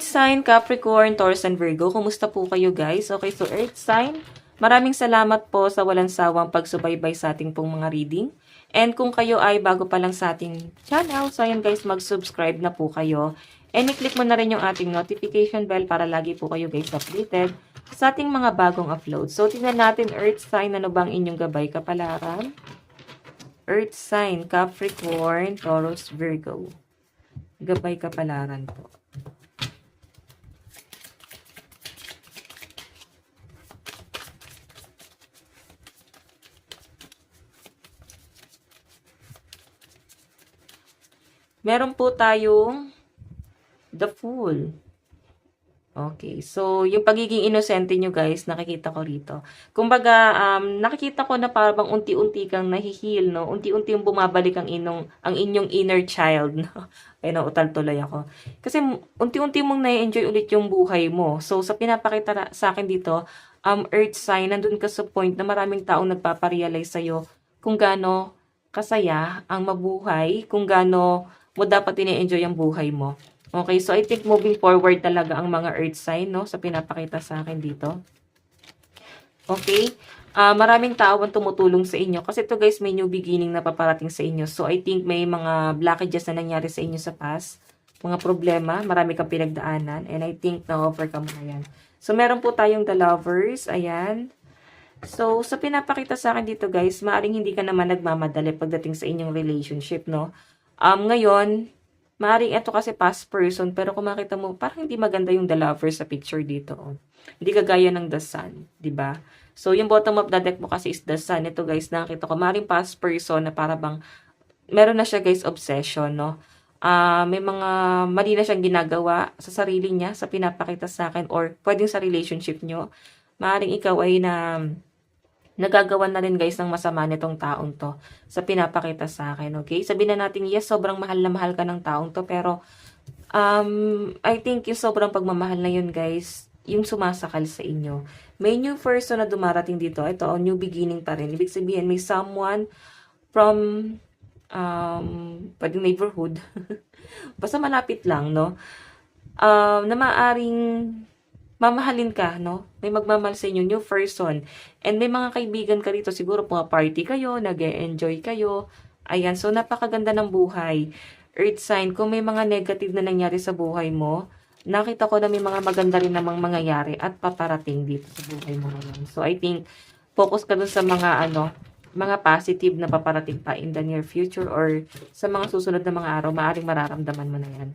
Earth sign, Capricorn, Taurus, and Virgo. Kumusta po kayo guys? Okay, so Earth sign, maraming salamat po sa walang sawang pagsubaybay sa ating pong mga reading. And kung kayo ay bago pa lang sa ating channel, so ayan guys, mag-subscribe na po kayo. And i-click mo na rin yung ating notification bell para lagi po kayo guys updated sa ating mga bagong upload. So tingnan natin Earth sign, ano bang inyong gabay kapalaran? Earth sign, Capricorn, Taurus, Virgo. Gabay kapalaran po. Meron po tayong The Fool. Okay, so yung pagiging inosente nyo guys, nakikita ko rito. Kumbaga, nakikita ko na parang unti-unti kang nahihil, no? Unti-unti yung bumabalik ang inyong inner child, no? Ay, nautal tuloy ako. Kasi unti-unti mong na-enjoy ulit yung buhay mo. So, sa pinapakita sa akin dito, Earth sign, nandun ka sa point na maraming taong nagpaparealize sa'yo kung gaano kasaya ang mabuhay, kung gaano mo dapat ine-enjoy ang buhay mo. Okay, so I think moving forward talaga ang mga earth sign, no? Sa pinapakita sa akin dito. Okay? Maraming tao ang tumutulong sa inyo. Kasi ito guys, may new beginning na paparating sa inyo. So I think may mga blockages na nangyari sa inyo sa past. Mga problema, marami kang pinagdaanan. And I think na-overcome mo yan. So meron po tayong the lovers. Ayan. So sa pinapakita sa akin dito guys, maaaring hindi ka naman nagmamadali pagdating sa inyong relationship, no? Ngayon, maaaring ito kasi past person, pero kung makita mo, parang hindi maganda yung the lover sa picture dito. Oh. Hindi kagaya ng the sun, di ba? So, yung bottom of the deck mo kasi is the sun. Ito guys, nakita ko, maaaring past person na para bang, meron na siya guys, obsession, no? May mga mali na siyang ginagawa sa sarili niya, sa pinapakita sa akin, or pwedeng sa relationship nyo. Maaaring ikaw ay nagagawan na rin guys ng masama nitong taong to sa pinapakita sa akin, okay? Sabihin na natin, yes, sobrang mahal na mahal ka ng taong to, pero I think yung sobrang pagmamahal na yun guys, yung sumasakal sa inyo. May new person na dumarating dito. Ito, new beginning pa rin. Ibig sabihin, may someone from pwedeng neighborhood. Basta malapit lang, no? Na maaring mamahalin ka, no? May magmamahal sa inyo, new person. And may mga kaibigan ka rito, siguro mga party kayo, nag-e-enjoy kayo. Ayan, so napakaganda ng buhay. Earth sign, kung may mga negative na nangyari sa buhay mo, nakita ko na may mga maganda rin namang mangyayari at paparating dito sa buhay mo ngayon. So I think, focus ka dun sa mga mga positive na paparating pa in the near future or sa mga susunod na mga araw, maaaring mararamdaman mo na yan.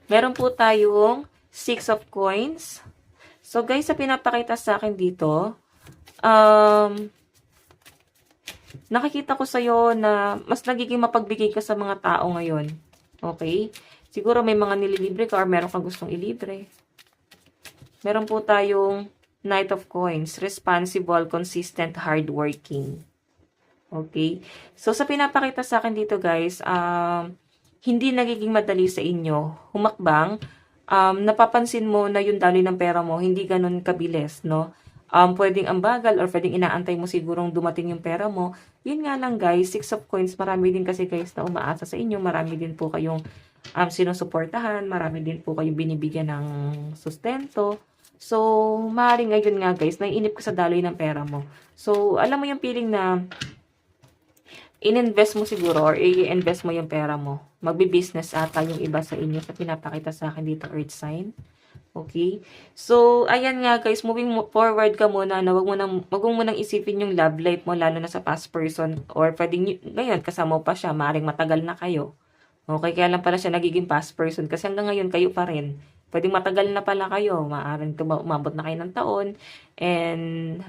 Meron po tayong Six of Coins. So, guys, sa pinapakita sa akin dito, nakikita ko sa'yo na mas nagiging mapagbigay ka sa mga tao ngayon. Okay? Siguro may mga nililibre ka or meron kang gustong ilibre. Meron po tayong Knight of Coins. Responsible, consistent, hardworking. Okay? So, sa pinapakita sa akin dito, guys, hindi nagiging madali sa inyo humakbang. Napapansin mo na yung daloy ng pera mo, hindi ganun kabilis, no? Pwedeng ang bagal or pwedeng inaantay mo sigurong dumating yung pera mo. Yun nga lang guys, Six of Coins, marami din kasi guys na umaasa sa inyo. Marami din po kayong sinusuportahan. Marami din po kayong binibigyan ng sustento. So, maaaring ngayon nga guys, naiinip ka sa daloy ng pera mo. So, alam mo yung feeling na in-invest mo siguro or i-invest mo yung pera mo. Magbi-business ata yung iba sa inyo sa pinapakita sa akin dito, Earth sign. Okay? So, ayan nga guys, moving forward ka muna na wag mo nang isipin yung love life mo lalo na sa past person or pwedeng ngayon kasama mo pa siya, maaaring matagal na kayo. Okay, kaya lang pala siya nagiging past person kasi hanggang ngayon kayo pa rin. Pwedeng matagal na pala kayo, maaaring umabot na kayo ng taon and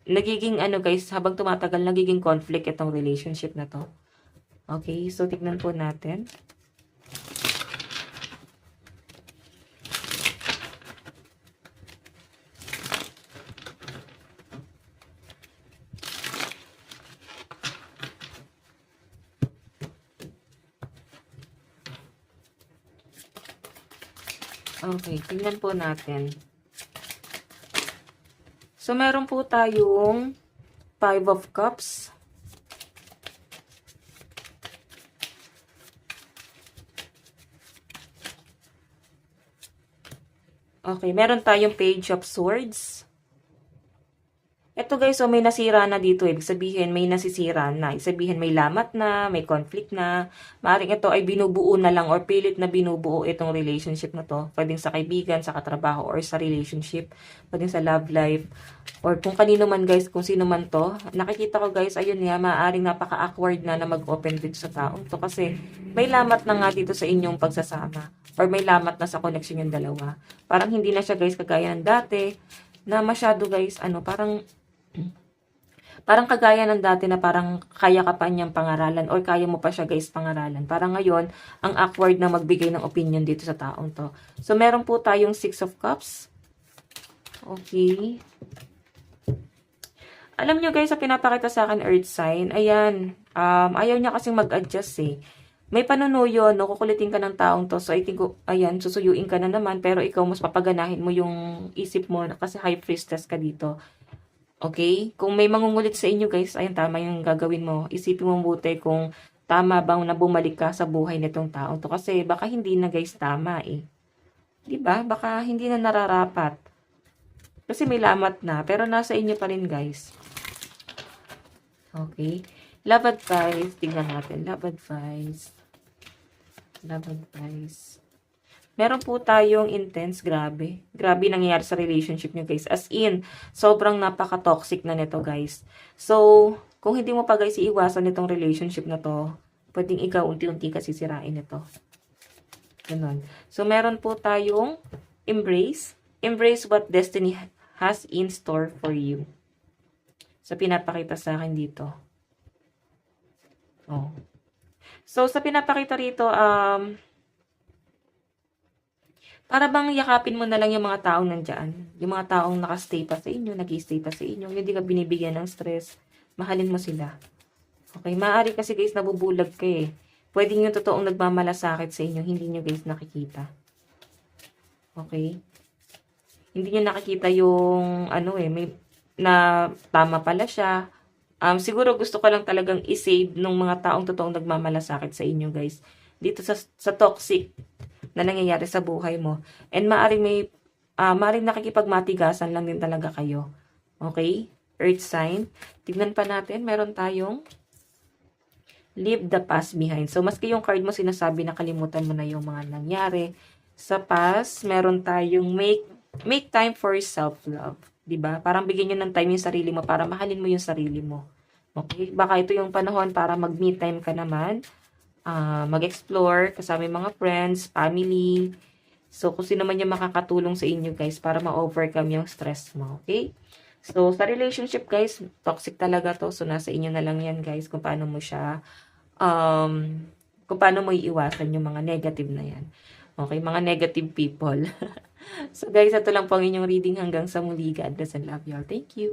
nagiging guys, habang tumatagal, nagiging conflict itong relationship na to. Okay, so tignan po natin. Okay, tignan po natin. So, meron po tayong Five of Cups. Okay, meron tayong Page of Swords. Ito guys, so may nasira na dito. Ibig sabihin, may nasisira na. Ibig sabihin, may lamat na, may conflict na. Maaaring ito ay binubuo na lang or pilit na binubuo itong relationship na to. Pwedeng sa kaibigan, sa katrabaho, or sa relationship. Pwedeng sa love life. Or kung kanino man guys, kung sino man to. Nakikita ko guys, ayun nga, maaaring napaka-awkward na mag-open dito sa taong to. Kasi may lamat na nga dito sa inyong pagsasama. Or may lamat na sa connection yung dalawa. Parang hindi na siya guys kagaya ng dati. Na masyado guys, parang kagaya ng dati na parang kaya ka pa niyang pangaralan or kaya mo pa siya guys pangaralan. Parang ngayon, ang awkward na magbigay ng opinion dito sa taong to. So, meron po tayong 6 of Cups. Okay. Alam nyo guys, sa pinapakita sa akin earth sign, ayan, ayaw niya kasing mag-adjust eh. May panunuyo, no, kukulitin ka ng taong to. So, I think, ayan, susuyuin ka na naman, pero ikaw mas papaganahin mo yung isip mo kasi high priestess ka dito. Okay? Kung may mangungulit sa inyo guys, ayun, tama yung gagawin mo. Isipin mo mabuti kung tama bang na bumalik ka sa buhay nitong tao to. Kasi baka hindi na guys tama eh. Diba? Baka hindi na nararapat. Kasi may lamat na. Pero nasa inyo pa rin guys. Okay? Love advice. Tingnan natin. Love advice. Love advice. Meron po tayong intense, grabe. Grabe nangyayari sa relationship nyo, guys. As in, sobrang napaka-toxic na nito, guys. So, kung hindi mo pa, guys, iiwasan itong relationship na to, pwedeng ikaw unti-unti kasi sirain ito. Ganon. So, meron po tayong embrace. Embrace what destiny has in store for you. So, pinapakita sa akin dito. Oh. So, sa pinapakita rito, para bang yakapin mo na lang yung mga taong nandyan. Yung mga taong nakastay pa sa inyo, nag-stay pa sa inyo. Hindi ka binibigyan ng stress. Mahalin mo sila. Okay, maaari kasi guys nabubulag ka eh. Pwede yung totoong nagmamalasakit sa inyo, hindi nyo guys nakikita. Okay? Hindi nyo nakikita yung may na tama pala siya. Siguro gusto ko lang talagang i-save nung mga taong totoong nagmamalasakit sa inyo guys. Dito sa toxic na nangyayari sa buhay mo. And maaring nakikipagmatigasan lang din talaga kayo. Okay? Earth sign. Tignan pa natin. Meron tayong leave the past behind. So, maski yung card mo sinasabi na kalimutan mo na yung mga nangyari. Sa past, meron tayong make time for self-love. Diba? Parang bigyan nyo ng time yung sarili mo para mahalin mo yung sarili mo. Okay? Baka ito yung panahon para mag-me time ka naman. Mag-explore kasama yung mga friends, family. So, kung sino man yung makakatulong sa inyo, guys, para ma-overcome yung stress mo. Okay? So, sa relationship, guys, toxic talaga to. So, nasa inyo na lang yan, guys, kung paano mo siya, kung paano mo iiwasan yung mga negative na yan. Okay? Mga negative people. So, guys, ito lang po ang inyong reading hanggang sa muli. God bless and love you all. Thank you.